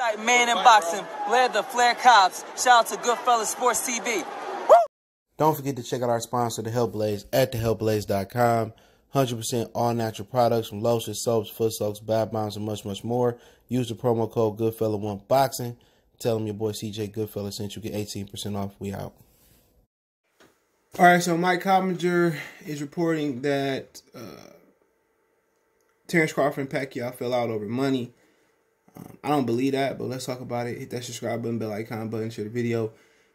Type man in boxing, led the Flair Cops. Shout out to Goodfellas Sports TV. Woo! Don't forget to check out our sponsor, The Health Blaze, at thehealthblaze.com. 100% all natural products from lotions, soaps, foot soaks, bath bombs, and much, much more. Use the promo code Goodfella1Boxing. Tell them your boy CJ Goodfella sent you. Get 18% off. We out. All right, so Mike Coppinger is reporting that Terrence Crawford and Pacquiao fell out over money. I don't believe that, but let's talk about it. Hit that subscribe button, bell icon button, share the video.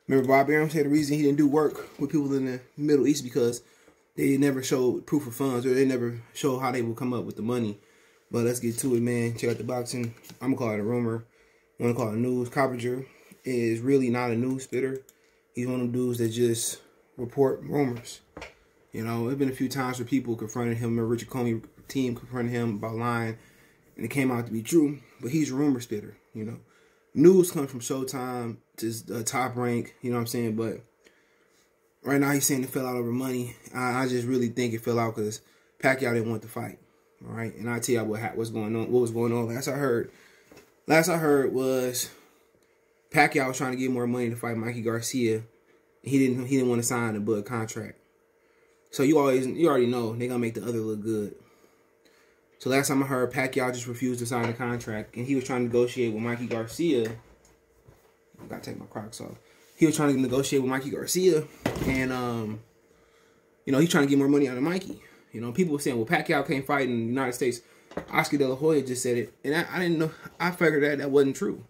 Remember, Bob Arum said the reason he didn't do work with people in the Middle East because they never showed proof of funds, or they never showed how they would come up with the money. But let's get to it, man. Check out the boxing. I'm going to call it a rumor. I'm going to call it news. Coppinger is really not a news spitter. He's one of them dudes that just report rumors. You know, there's been a few times where people confronted him, or Richard Comey team confronted him about lying, and it came out to be true. But he's a rumor spitter, you know. News comes from Showtime to Top Rank, you know what I'm saying? But right now he's saying it fell out over money. I just really think it fell out because Pacquiao didn't want to fight, all right? And I'll tell you what's going on. What was going on? Last I heard was Pacquiao was trying to get more money to fight Mikey Garcia. He didn't want to sign the Bud contract. So you already know they're gonna make the other look good. So last time I heard, Pacquiao just refused to sign the contract, and he was trying to negotiate with Mikey Garcia. I gotta take my Crocs off. He was trying to negotiate with Mikey Garcia, and you know, he's trying to get more money out of Mikey. You know, people were saying, well, Pacquiao can't fight in the United States. Oscar De La Hoya just said it, and I didn't know. I figured that wasn't true.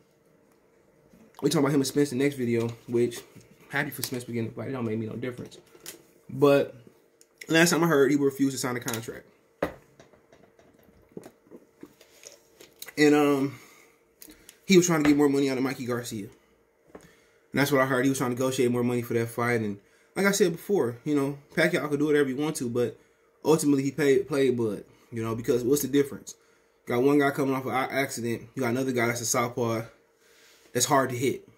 We talking about him and Spence in the next video, which happy for Spence beginning to fight. It don't make me no difference. But last time I heard, he refused to sign the contract. And he was trying to get more money out of Mikey Garcia. And that's what I heard. He was trying to negotiate more money for that fight. And like I said before, you know, Pacquiao could do whatever he wants to, but ultimately he played Bud. You know, because what's the difference? Got one guy coming off an accident. You got another guy that's a southpaw that's hard to hit.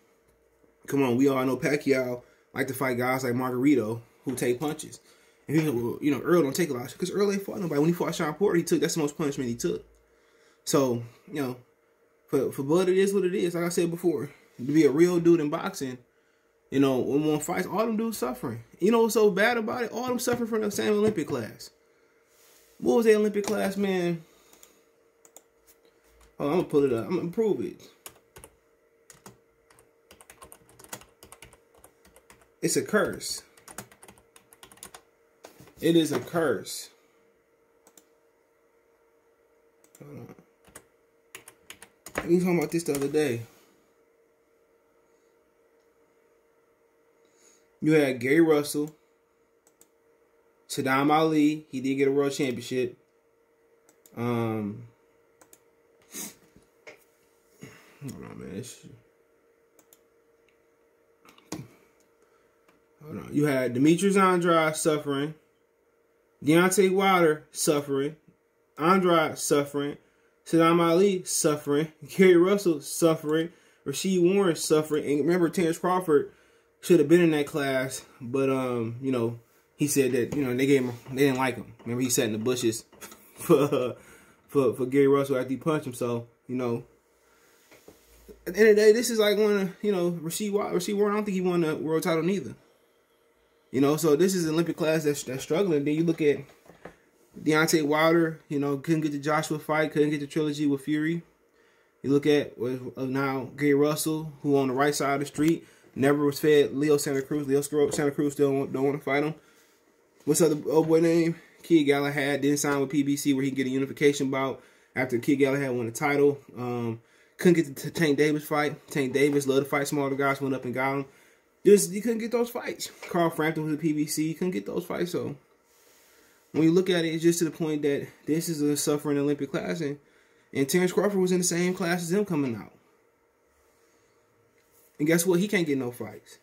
Come on, we all know Pacquiao like to fight guys like Margarito who take punches. And people, well, you know, Earl don't take a lot because Earl ain't fought nobody. When he fought Sean Porter, that's the most punishment he took. So, you know, for Bud, it is what it is. Like I said before, to be a real dude in boxing, you know, when one fights, all them dudes suffering. You know what's so bad about it? All them suffering from the same Olympic class. What was that Olympic class, man? Oh, I'm going to pull it up. I'm going to prove it. It's a curse. It is a curse. Hold on. We were talking about this the other day. You had Gary Russell, Saddam Ali. He did get a world championship. Hold on, man. Hold on. You had Demetrius Andrade suffering, Deontay Wilder suffering, Andrade suffering, Saddam Ali suffering, Gary Russell suffering, Rasheed Warren suffering, and remember Terrence Crawford should have been in that class, but you know, he said that, you know, they didn't like him. Remember, he sat in the bushes for Gary Russell after he punched him. So, you know, at the end of the day, this is like one of, you know, Rasheed Warren. I don't think he won the world title neither. You know, so this is an Olympic class that's struggling. Then you look at Deontay Wilder, you know, couldn't get the Joshua fight, couldn't get the trilogy with Fury. You look at now Gary Russell, who on the right side of the street, never was fed Leo Santa Cruz. Leo Santa Cruz still don't want to fight him. What's the other old boy name? Kid Galahad didn't sign with PBC where he can get a unification bout after Kid Galahad won the title. Couldn't get the Tank Davis fight. Tank Davis loved to fight smaller guys, went up and got him. Just, you couldn't get those fights. Carl Frampton was a PBC. You couldn't get those fights. So when you look at it, it's just to the point that this is a suffering Olympic class. And Terrence Crawford was in the same class as him coming out. And guess what? He can't get no fights.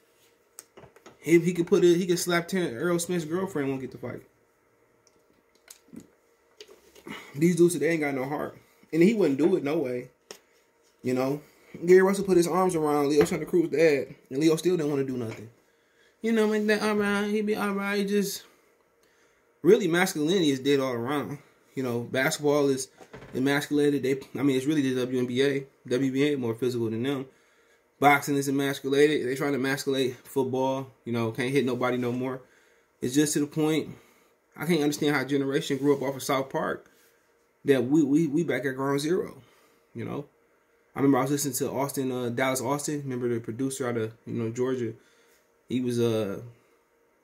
If he could slap Earl Smith's girlfriend, won't get the fight. These dudes today ain't got no heart. And he wouldn't do it no way. You know? Gary Russell put his arms around Leo Santa Cruz's dad, and Leo still didn't want to do nothing. You know, he'd be alright. He just really masculinity is dead all around. You know, basketball is emasculated. It's really the WNBA. WNBA more physical than them. Boxing is emasculated. They're trying to emasculate football. You know, can't hit nobody no more. It's just to the point. I can't understand how a generation grew up off of South Park that we back at ground zero. You know, I remember I was listening to Dallas Austin. Remember the producer out of Georgia. He was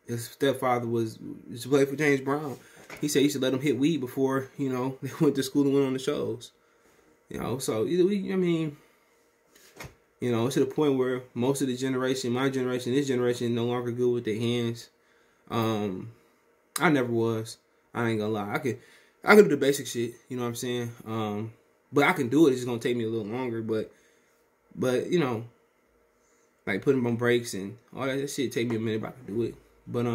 his stepfather used to play for James Brown. He said he should let him hit weed before they went to school and went on the shows. You know, so it's to the point where most of the generation, my generation, this generation, no longer good with their hands. I never was. I ain't gonna lie. I could do the basic shit. You know what I'm saying? But I can do it. It's just gonna take me a little longer. But like putting on brakes and all that shit take me a minute. But I can do it. But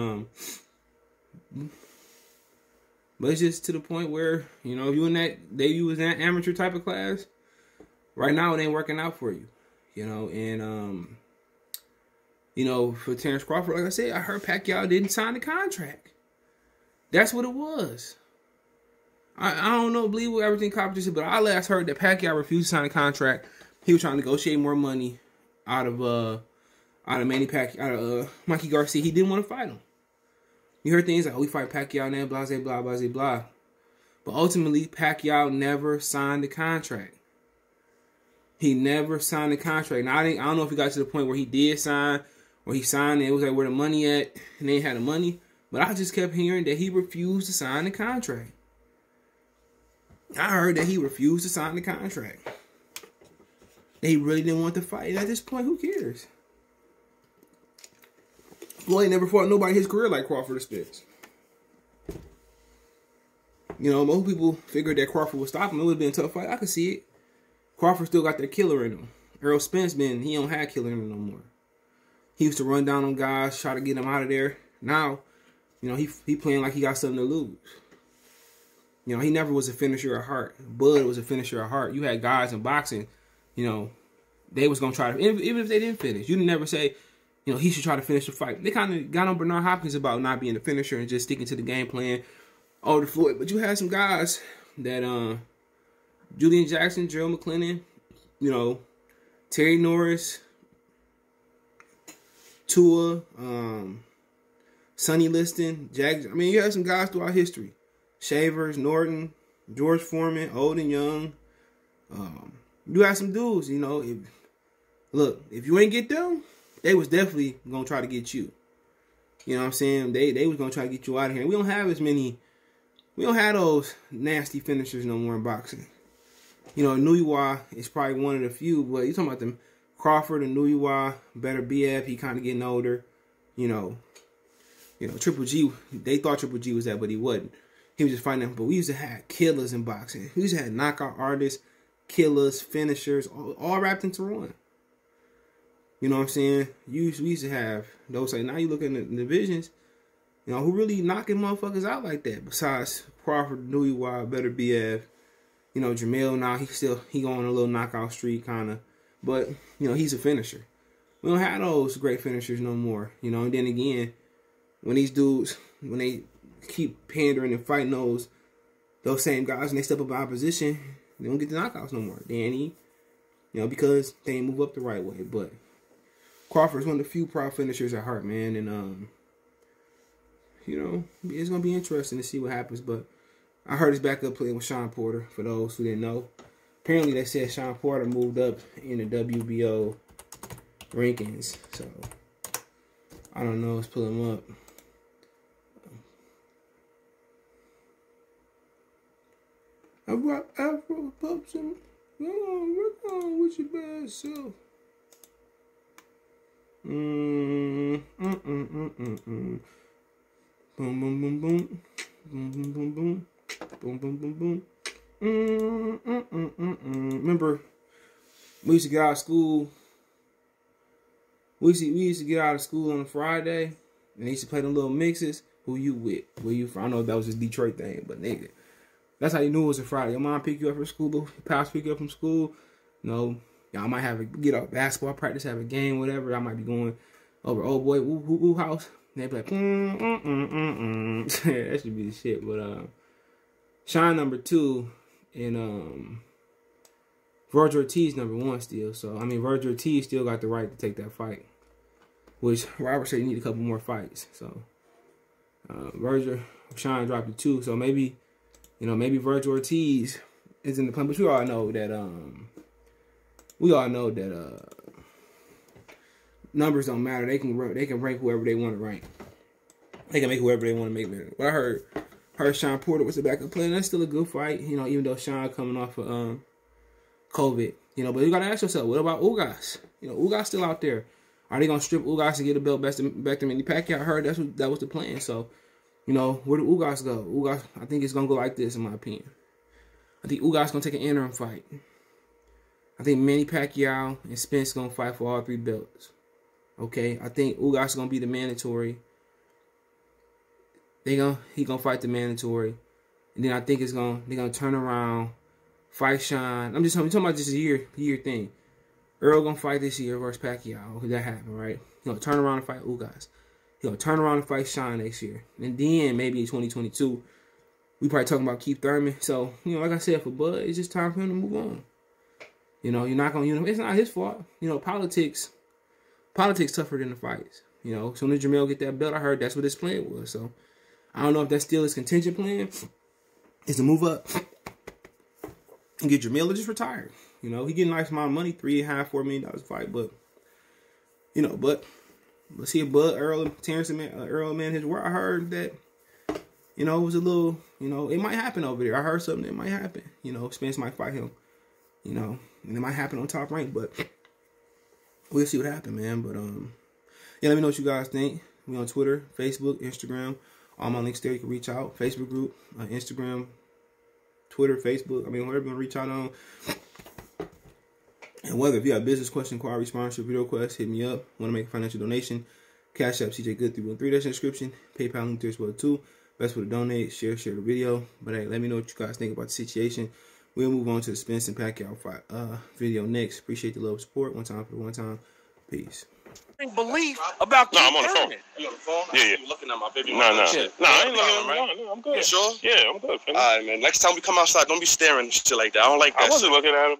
it's just to the point where if you was in that amateur type of class, right now it ain't working out for you. For Terrence Crawford, like I said, I heard Pacquiao didn't sign the contract. That's what it was. I don't know, believe what everything Copper said, but I last heard that Pacquiao refused to sign a contract. He was trying to negotiate more money out of Manny Pacquiao, out of Mikey Garcia. He didn't want to fight him. You heard things like, we fight Pacquiao now, blah, blah, blah, blah. But ultimately, Pacquiao never signed the contract. He never signed the contract. Now, I don't know if he got to the point where he did sign, or he signed and it was like, where the money at, and they had the money. But I just kept hearing that he refused to sign the contract. I heard that he refused to sign the contract. That he really didn't want to fight. And at this point, who cares? Floyd never fought nobody in his career like Crawford or Spence. Most people figured that Crawford would stop him. It would have been a tough fight. I could see it. Crawford still got that killer in him. Errol Spence, he don't have killer in him no more. He used to run down on guys, try to get them out of there. Now, he playing like he got something to lose. He never was a finisher at heart. Bud was a finisher at heart. You had guys in boxing, they was going to try to, even if they didn't finish, you didn't never say, he should try to finish the fight. They kind of got on Bernard Hopkins about not being a finisher and just sticking to the game plan over Floyd. But you had some guys that, Julian Jackson, Gerald McClellan, Terry Norris, Tua, Sonny Liston, Jack. You had some guys throughout history. Shavers, Norton, George Foreman, old and young. You had some dudes, if you ain't get them, they was definitely going to try to get you. You know what I'm saying? They was going to try to get you out of here. We don't have those nasty finishers no more in boxing. Nuiwa is probably one of the few, but you talking about them Crawford and Nuiwa, better BF, he kind of getting older. Triple G, they thought Triple G was that, but he wasn't. He was just fighting them. But we used to have killers in boxing. We used to have knockout artists, killers, finishers, all wrapped into one. You know what I'm saying? We used to have those. Like, now you look at the divisions, who really knocking motherfuckers out like that? Besides Crawford, Nuiwa, better BF. Jamel now, he going on a little knockout streak kind of. But, he's a finisher. We don't have those great finishers no more. And then again, when these dudes, when they keep pandering and fighting those same guys and they step up in opposition, they don't get the knockouts no more. Danny, because they ain't move up the right way. But Crawford's one of the few proud finishers at heart, man. And, it's going to be interesting to see what happens. But I heard his backup playing with Sean Porter, for those who didn't know. Apparently, they said Sean Porter moved up in the WBO rankings. So, I don't know. Let's pull him up. I brought Afro Pups and work on with your bad self. Boom, boom, boom, boom. Boom, boom, boom, boom. Boom, boom, boom, boom. Remember, we used to get out of school. We used to get out of school on a Friday, and they used to play them little mixes. Who you with? Where you from? I know that was a Detroit thing, but nigga, that's how you knew it was a Friday. Your mom pick you up from school, your pops pick you up from school. Y'all might get off basketball practice, have a game, whatever. I might be going over old boy woo house. And they be like, That should be the shit. But Sean number 2, and Vergil Ortiz number 1 still. So I mean, Vergil Ortiz still got the right to take that fight, which Robert said he need a couple more fights. So Sean dropped to 2. So maybe, you know, maybe Vergil Ortiz is in the plan. But we all know that numbers don't matter. They can rank whoever they want to rank. They can make whoever they want to make better. But I heard Sean Porter was the backup player. That's still a good fight, you know, even though Sean coming off of COVID, you know. But you got to ask yourself, what about Ugas? You know, Ugas still out there. Are they going to strip Ugas to get a belt back to Manny Pacquiao? I heard that was the plan. So, you know, where do Ugas go? Ugas, I think it's going to go like this, in my opinion. I think Ugas going to take an interim fight. I think Manny Pacquiao and Spence going to fight for all 3 belts. Okay? I think Ugas is going to be the mandatory. He gonna fight the mandatory, and then I think they're gonna turn around, fight Sean. I'm talking about just a year thing. Earl gonna fight this year versus Pacquiao. Okay, that happened, right? He gonna turn around and fight Ugas. He gonna turn around and fight Sean next year, and then maybe in 2022, we probably talking about Keith Thurman. So, you know, like I said, for Bud, it's just time for him to move on. You know, you're not gonna, you know, it's not his fault. You know, politics tougher than the fights. You know, as soon as Jermell get that belt, I heard that's what his plan was. So I don't know if that's still his contingent plan, is to move up and get Jermell to just retire. You know, he getting a nice amount of money, $3.5–4 million a fight, but you know, but let's see if Bud, Earl, and Terrence, Earl, man, his word. I heard that, you know, it was a little, you know, it might happen over there. I heard something that might happen. You know, Spence might fight him. You know, and it might happen on Top Rank, but we'll see what happens, man. But yeah, let me know what you guys think. We on Twitter, Facebook, Instagram. All my links there. You can reach out. Facebook group, Instagram, Twitter, Facebook. I mean, whatever you want to reach out on. And whether if you have business question, inquiry, sponsorship, video request, hit me up. Want to make a financial donation? Cash App, CJ Good 313. That's in the description. PayPal link there as well too. Best way to donate. Share the video. But hey, let me know what you guys think about the situation. We'll move on to the Spence and Pacquiao fight video next. Appreciate the love and support. One time for the one time. Peace. Belief about I'm on the phone. You on the phone? Yeah. You looking at my baby? No, I ain't looking at right? No, I'm good. You sure? Yeah, I'm good. All right, man. Next time we come outside, don't be staring and shit like that. I don't like that. I wasn't looking at him.